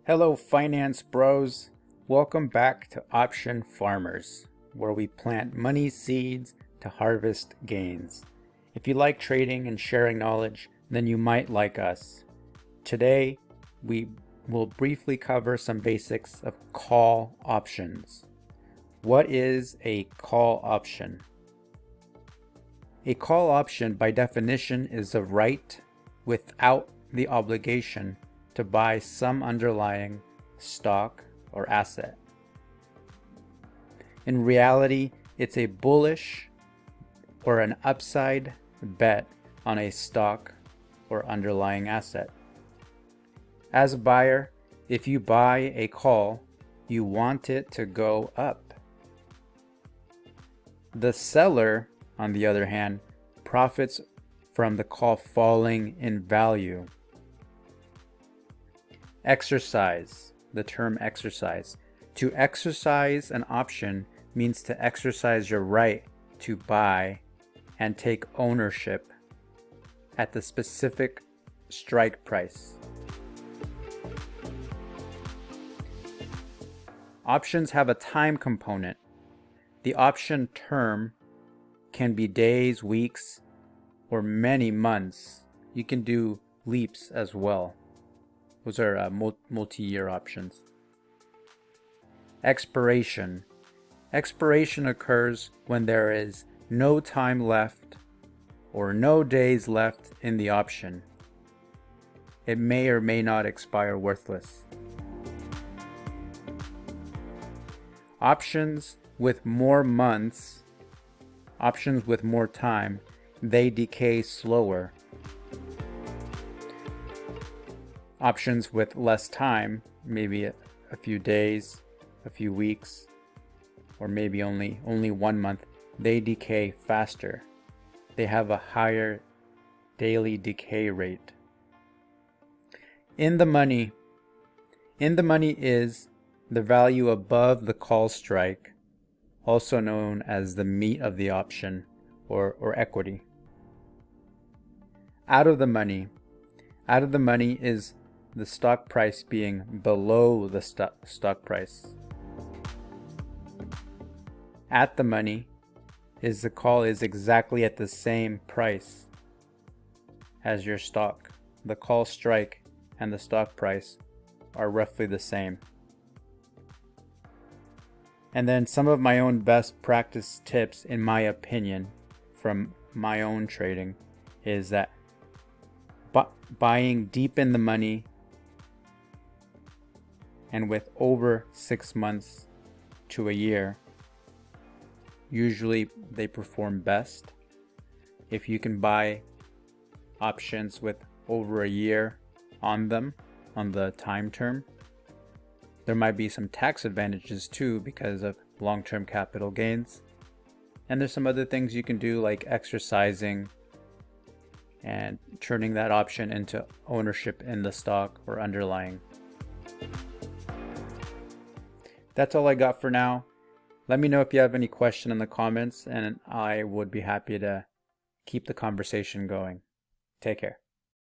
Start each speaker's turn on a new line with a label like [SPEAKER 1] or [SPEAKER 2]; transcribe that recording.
[SPEAKER 1] Hello finance bros, welcome back to Option Farmers, where we plant money seeds to harvest gains. If you like trading and sharing knowledge, then you might like us. Today, we will briefly cover some basics of call options. What is a call option? A call option by definition is a right without the obligation to buy some underlying stock or asset. In reality, it's a bullish or an upside bet on a stock or underlying asset. As a buyer, if you buy a call, you want it to go up. The seller, on the other hand, profits from the call falling in value. Exercise, the term exercise. To exercise an option means to exercise your right to buy and take ownership at the specific strike price. Options have a time component. The option term can be days, weeks, or many months. You can do leaps as well. Those are multi-year options. Expiration. Expiration occurs when there is no time left or no days left in the option. It may or may not expire worthless. Options with more months, options with more time, they decay slower. Options with less time, maybe a few days, a few weeks, or maybe only 1 month, they decay faster. They have a higher daily decay rate. In the money is the value above the call strike, also known as the meat of the option or equity. Out of the money is the stock price being below the stock price. At the money is the call is exactly at the same price as your stock. The call strike and the stock price are roughly the same. And then some of my own best practice tips, in my opinion, from my own trading, is that buying deep in the money and with over 6 months to a year, usually they perform best. If you can buy options with over a year on them, on the time term, there might be some tax advantages too because of long-term capital gains. And there's some other things you can do, like exercising and turning that option into ownership in the stock or underlying. That's all I got for now. Let me know if you have any question in the comments, and I would be happy to keep the conversation going. Take care.